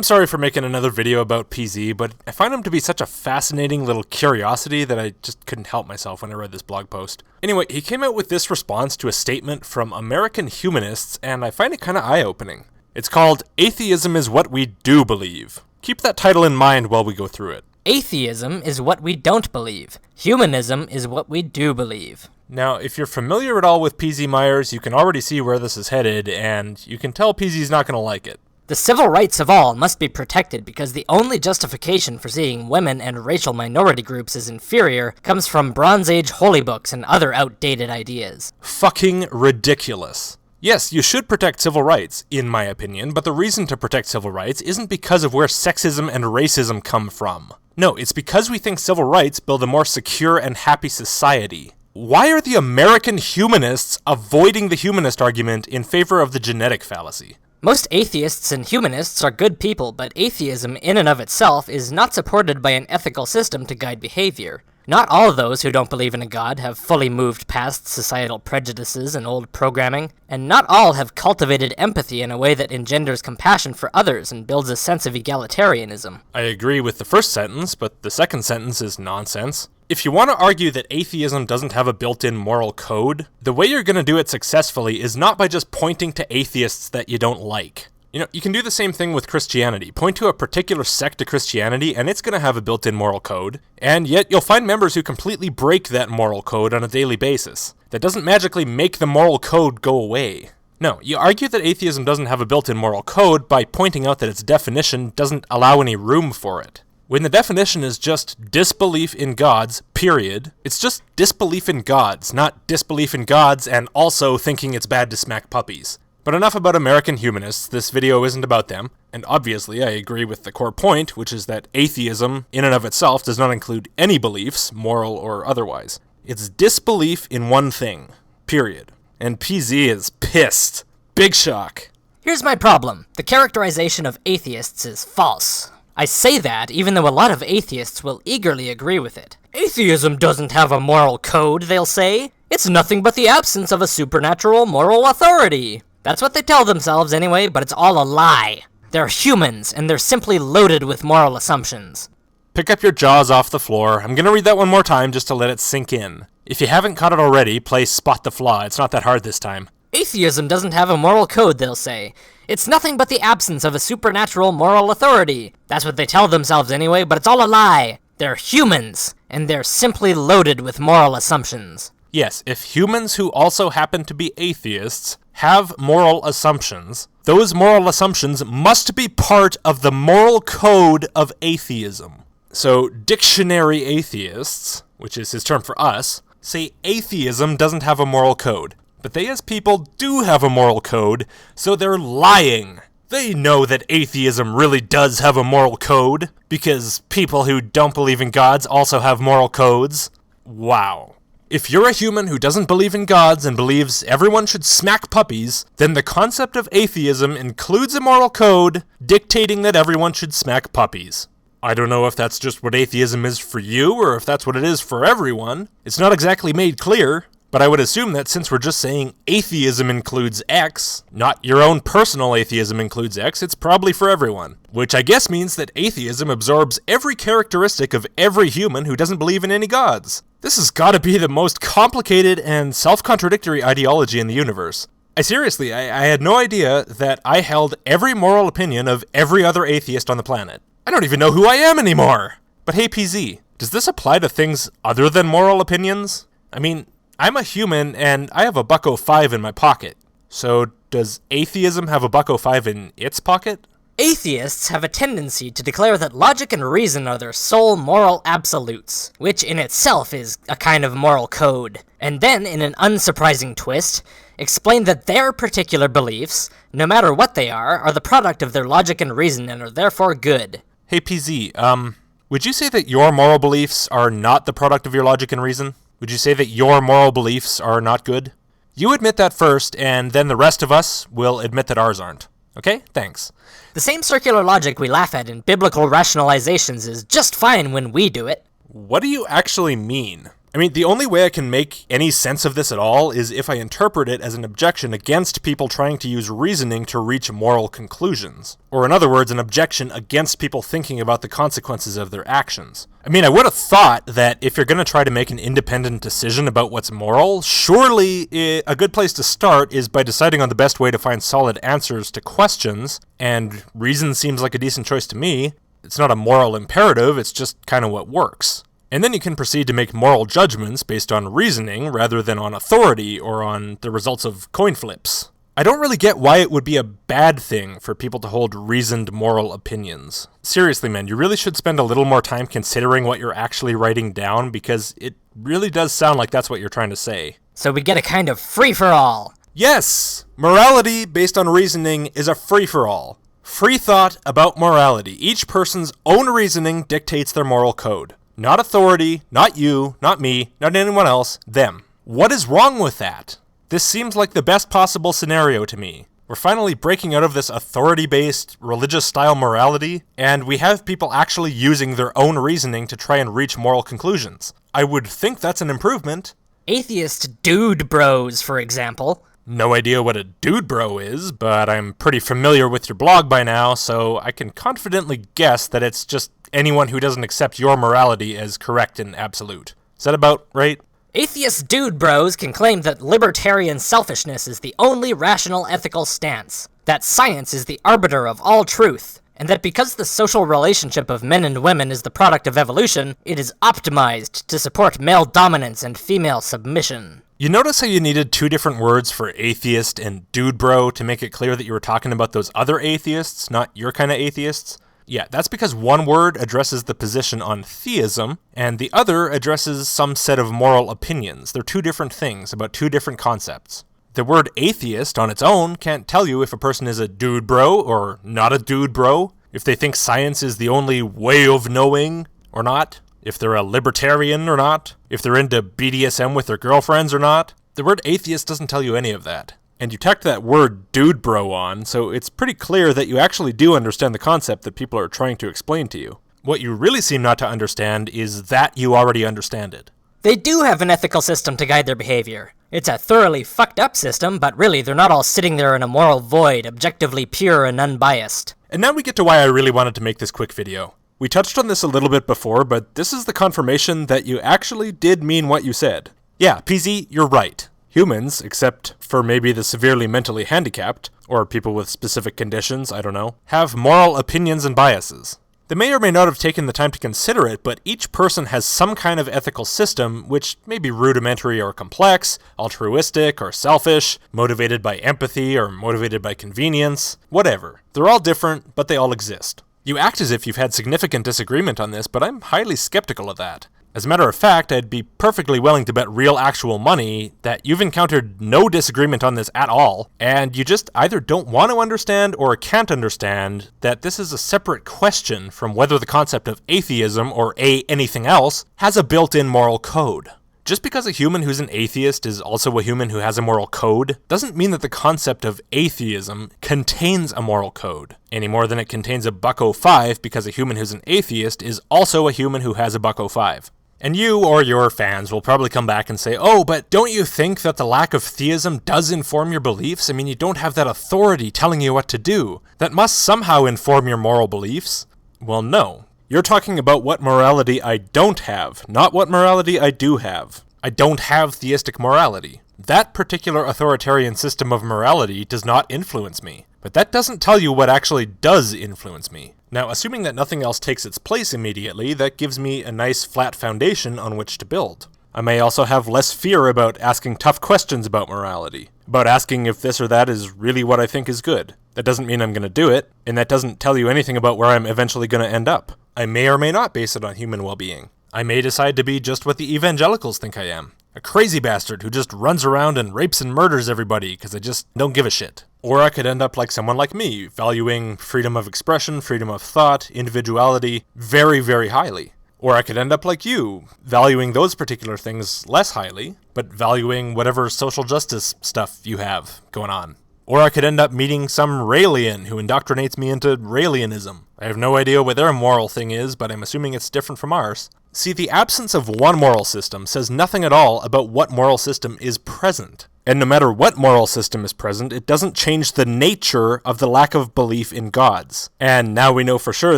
I'm sorry for making another video about PZ, but I find him to be such a fascinating little curiosity that I just couldn't help myself when I read this blog post. Anyway, he came out with this response to a statement from American humanists, and I find it kind of eye-opening. It's called, "Atheism is what we do believe." Keep that title in mind while we go through it. Atheism is what we don't believe. Humanism is what we do believe. Now, if you're familiar at all with PZ Myers, you can already see where this is headed, and you can tell PZ's not going to like it. The civil rights of all must be protected because the only justification for seeing women and racial minority groups as inferior comes from Bronze Age holy books and other outdated ideas. Fucking ridiculous. Yes, you should protect civil rights, in my opinion, but the reason to protect civil rights isn't because of where sexism and racism come from. No, it's because we think civil rights build a more secure and happy society. Why are the American humanists avoiding the humanist argument in favor of the genetic fallacy? Most atheists and humanists are good people, but atheism in and of itself is not supported by an ethical system to guide behavior. Not all of those who don't believe in a god have fully moved past societal prejudices and old programming, and not all have cultivated empathy in a way that engenders compassion for others and builds a sense of egalitarianism. I agree with the first sentence, but the second sentence is nonsense. If you want to argue that atheism doesn't have a built-in moral code, the way you're going to do it successfully is not by just pointing to atheists that you don't like. You can do the same thing with Christianity. Point to a particular sect of Christianity, and it's going to have a built-in moral code, and yet you'll find members who completely break that moral code on a daily basis. That doesn't magically make the moral code go away. No, you argue that atheism doesn't have a built-in moral code by pointing out that its definition doesn't allow any room for it. When the definition is just disbelief in gods, period, it's just disbelief in gods, not disbelief in gods and also thinking it's bad to smack puppies. But enough about American humanists, this video isn't about them, and obviously I agree with the core point, which is that atheism, in and of itself, does not include any beliefs, moral or otherwise. It's disbelief in one thing, period. And PZ is pissed. Big shock. Here's my problem. The characterization of atheists is false. I say that even though a lot of atheists will eagerly agree with it. Atheism doesn't have a moral code, they'll say. It's nothing but the absence of a supernatural moral authority. That's what they tell themselves anyway, but it's all a lie. They're humans, and they're simply loaded with moral assumptions. Pick up your jaws off the floor. I'm gonna read that one more time just to let it sink in. If you haven't caught it already, play Spot the Flaw. It's not that hard this time. Atheism doesn't have a moral code, they'll say. It's nothing but the absence of a supernatural moral authority. That's what they tell themselves anyway, but it's all a lie. They're humans, and they're simply loaded with moral assumptions. Yes, if humans who also happen to be atheists have moral assumptions, those moral assumptions must be part of the moral code of atheism. So, dictionary atheists, which is his term for us, say atheism doesn't have a moral code. But they as people do have a moral code, so they're lying. They know that atheism really does have a moral code, because people who don't believe in gods also have moral codes. Wow. If you're a human who doesn't believe in gods and believes everyone should smack puppies, then the concept of atheism includes a moral code dictating that everyone should smack puppies. I don't know if that's just what atheism is for you, or if that's what it is for everyone. It's not exactly made clear. But I would assume that since we're just saying atheism includes X, not your own personal atheism includes X, it's probably for everyone. Which I guess means that atheism absorbs every characteristic of every human who doesn't believe in any gods. This has gotta be the most complicated and self-contradictory ideology in the universe. I had no idea that I held every moral opinion of every other atheist on the planet. I don't even know who I am anymore! But hey PZ, does this apply to things other than moral opinions? I mean, I'm a human, and I have a $1.05 in my pocket. So, does atheism have a $1.05 in its pocket? Atheists have a tendency to declare that logic and reason are their sole moral absolutes, which in itself is a kind of moral code, and then, in an unsurprising twist, explain that their particular beliefs, no matter what they are the product of their logic and reason and are therefore good. Hey PZ, would you say that your moral beliefs are not the product of your logic and reason? Would you say that your moral beliefs are not good? You admit that first, and then the rest of us will admit that ours aren't. Okay? Thanks. The same circular logic we laugh at in biblical rationalizations is just fine when we do it. What do you actually mean? I mean, the only way I can make any sense of this at all is if I interpret it as an objection against people trying to use reasoning to reach moral conclusions. Or in other words, an objection against people thinking about the consequences of their actions. I mean, I would have thought that if you're going to try to make an independent decision about what's moral, surely a good place to start is by deciding on the best way to find solid answers to questions, and reason seems like a decent choice to me. It's not a moral imperative, it's just kind of what works. And then you can proceed to make moral judgments based on reasoning rather than on authority or on the results of coin flips. I don't really get why it would be a bad thing for people to hold reasoned moral opinions. Seriously, man, you really should spend a little more time considering what you're actually writing down, because it really does sound like that's what you're trying to say. So we get a kind of free-for-all. Yes! Morality based on reasoning is a free-for-all. Free thought about morality. Each person's own reasoning dictates their moral code. Not authority, not you, not me, not anyone else, them. What is wrong with that? This seems like the best possible scenario to me. We're finally breaking out of this authority-based, religious-style morality, and we have people actually using their own reasoning to try and reach moral conclusions. I would think that's an improvement. Atheist dude bros, for example. No idea what a dude bro is, but I'm pretty familiar with your blog by now, so I can confidently guess that it's just anyone who doesn't accept your morality as correct and absolute. Is that about right? Atheist dude bros can claim that libertarian selfishness is the only rational ethical stance, that science is the arbiter of all truth, and that because the social relationship of men and women is the product of evolution, it is optimized to support male dominance and female submission. You notice how you needed two different words for atheist and dude bro to make it clear that you were talking about those other atheists, not your kind of atheists? Yeah, that's because one word addresses the position on theism, and the other addresses some set of moral opinions. They're two different things about two different concepts. The word atheist on its own can't tell you if a person is a dude bro or not a dude bro, if they think science is the only way of knowing or not, if they're a libertarian or not, if they're into BDSM with their girlfriends or not. The word atheist doesn't tell you any of that. And you tacked that word dude bro on, so it's pretty clear that you actually do understand the concept that people are trying to explain to you. What you really seem not to understand is that you already understand it. They do have an ethical system to guide their behavior. It's a thoroughly fucked up system, but really they're not all sitting there in a moral void, objectively pure and unbiased. And now we get to why I really wanted to make this quick video. We touched on this a little bit before, but this is the confirmation that you actually did mean what you said. Yeah, PZ, you're right. Humans, except for maybe the severely mentally handicapped, or people with specific conditions, I don't know, have moral opinions and biases. They may or may not have taken the time to consider it, but each person has some kind of ethical system which may be rudimentary or complex, altruistic or selfish, motivated by empathy or motivated by convenience, whatever. They're all different, but they all exist. You act as if you've had significant disagreement on this, but I'm highly skeptical of that. As a matter of fact, I'd be perfectly willing to bet real actual money that you've encountered no disagreement on this at all, and you just either don't want to understand or can't understand that this is a separate question from whether the concept of atheism or anything else has a built-in moral code. Just because a human who's an atheist is also a human who has a moral code doesn't mean that the concept of atheism contains a moral code, any more than it contains a $1.05 because a human who's an atheist is also a human who has a $1.05. And you or your fans will probably come back and say, oh, but don't you think that the lack of theism does inform your beliefs? I mean, you don't have that authority telling you what to do. That must somehow inform your moral beliefs. Well, no. You're talking about what morality I don't have, not what morality I do have. I don't have theistic morality. That particular authoritarian system of morality does not influence me. But that doesn't tell you what actually does influence me. Now, assuming that nothing else takes its place immediately, that gives me a nice flat foundation on which to build. I may also have less fear about asking tough questions about morality, about asking if this or that is really what I think is good. That doesn't mean I'm going to do it, and that doesn't tell you anything about where I'm eventually going to end up. I may or may not base it on human well-being. I may decide to be just what the evangelicals think I am. A crazy bastard who just runs around and rapes and murders everybody because I just don't give a shit. Or I could end up like someone like me, valuing freedom of expression, freedom of thought, individuality very, very highly. Or I could end up like you, valuing those particular things less highly, but valuing whatever social justice stuff you have going on. Or I could end up meeting some Raelian who indoctrinates me into Raelianism. I have no idea what their moral thing is, but I'm assuming it's different from ours. See, the absence of one moral system says nothing at all about what moral system is present. And no matter what moral system is present, it doesn't change the nature of the lack of belief in gods. And now we know for sure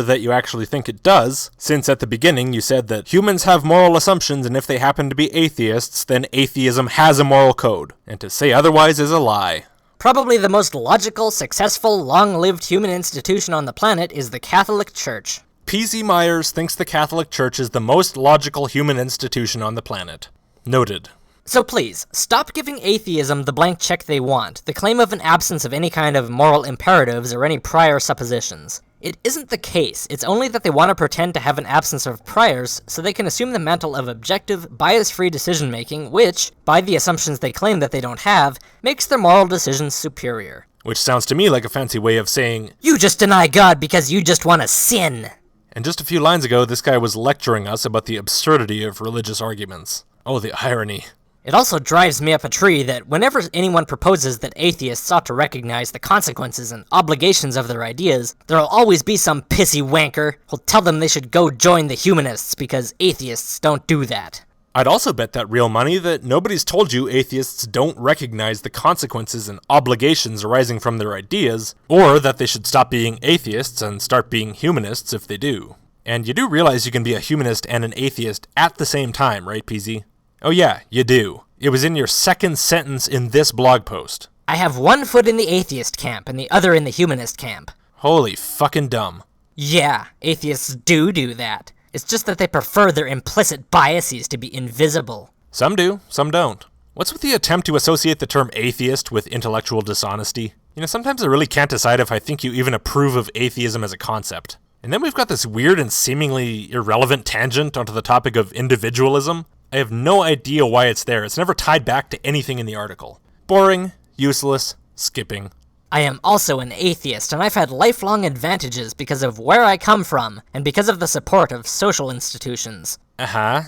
that you actually think it does, since at the beginning you said that humans have moral assumptions, and if they happen to be atheists, then atheism has a moral code. And to say otherwise is a lie. Probably the most logical, successful, long-lived human institution on the planet is the Catholic Church. P.Z. Myers thinks the Catholic Church is the most logical human institution on the planet. Noted. So please, stop giving atheism the blank check they want, the claim of an absence of any kind of moral imperatives or any prior suppositions. It isn't the case, it's only that they want to pretend to have an absence of priors so they can assume the mantle of objective, bias-free decision-making, which, by the assumptions they claim that they don't have, makes their moral decisions superior. Which sounds to me like a fancy way of saying, you just deny God because you just want to sin. And just a few lines ago, this guy was lecturing us about the absurdity of religious arguments. Oh, the irony. It also drives me up a tree that whenever anyone proposes that atheists ought to recognize the consequences and obligations of their ideas, there'll always be some pissy wanker who'll tell them they should go join the humanists because atheists don't do that. I'd also bet that real money that nobody's told you atheists don't recognize the consequences and obligations arising from their ideas, or that they should stop being atheists and start being humanists if they do. And you do realize you can be a humanist and an atheist at the same time, right, PZ? Oh yeah, you do. It was in your second sentence in this blog post. I have one foot in the atheist camp and the other in the humanist camp. Holy fucking dumb. Yeah, atheists do that. It's just that they prefer their implicit biases to be invisible. Some do, some don't. What's with the attempt to associate the term atheist with intellectual dishonesty? You know, sometimes I really can't decide if I think you even approve of atheism as a concept. And then we've got this weird and seemingly irrelevant tangent onto the topic of individualism. I have no idea why it's there. It's never tied back to anything in the article. Boring, useless, skipping. I am also an atheist, and I've had lifelong advantages because of where I come from, and because of the support of social institutions.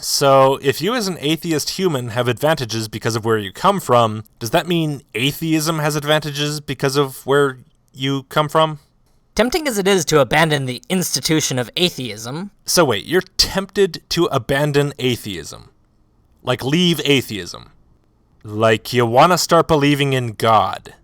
So if you as an atheist human have advantages because of where you come from, does that mean atheism has advantages because of where you come from? Tempting as it is to abandon the institution of atheism... So wait, you're tempted to abandon atheism? Like leave atheism? Like you want to start believing in God?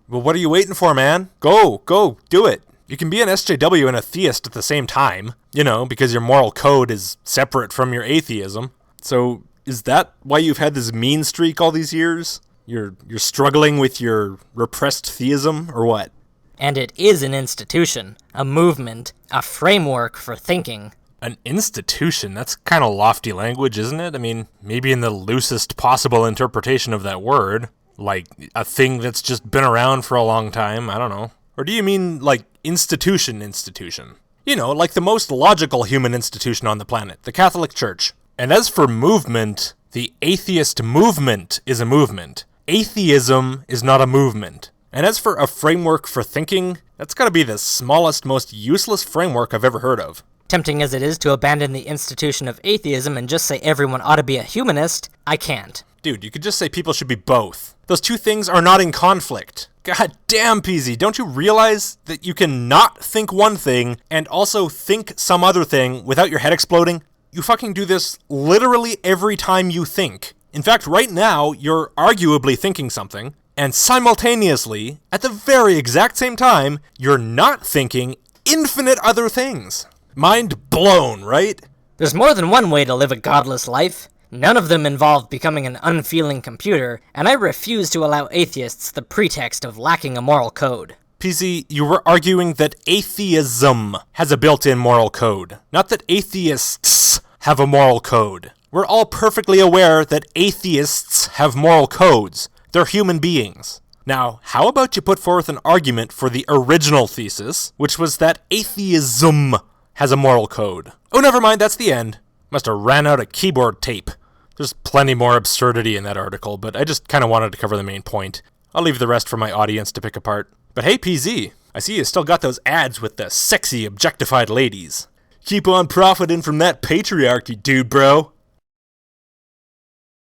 Well, what are you waiting for, man? Go, do it. You can be an SJW and a theist at the same time, you know, because your moral code is separate from your atheism. So, is that why you've had this mean streak all these years? You're struggling with your repressed theism, or what? And it is an institution, a movement, a framework for thinking. An institution? That's kind of lofty language, isn't it? I mean, maybe in the loosest possible interpretation of that word. Like, a thing that's just been around for a long time, I don't know. Or do you mean, like, institution? You know, like the most logical human institution on the planet, the Catholic Church. And as for movement, the atheist movement is a movement. Atheism is not a movement. And as for a framework for thinking, that's gotta be the smallest, most useless framework I've ever heard of. Tempting as it is to abandon the institution of atheism and just say everyone ought to be a humanist, I can't. Dude, you could just say people should be both. Those two things are not in conflict. God damn, PZ, don't you realize that you can not think one thing and also think some other thing without your head exploding? You fucking do this literally every time you think. In fact, right now, you're arguably thinking something, and simultaneously, at the very exact same time, you're not thinking infinite other things. Mind blown, right? There's more than one way to live a godless life. None of them involve becoming an unfeeling computer, and I refuse to allow atheists the pretext of lacking a moral code. PC, you were arguing that atheism has a built-in moral code, not that atheists have a moral code. We're all perfectly aware that atheists have moral codes. They're human beings. Now, how about you put forth an argument for the original thesis, which was that atheism has a moral code? Oh, never mind, that's the end. Must have ran out of keyboard tape. There's plenty more absurdity in that article, but I just kind of wanted to cover the main point. I'll leave the rest for my audience to pick apart. But hey, PZ, I see you still got those ads with the sexy, objectified ladies. Keep on profiting from that patriarchy, dude, bro.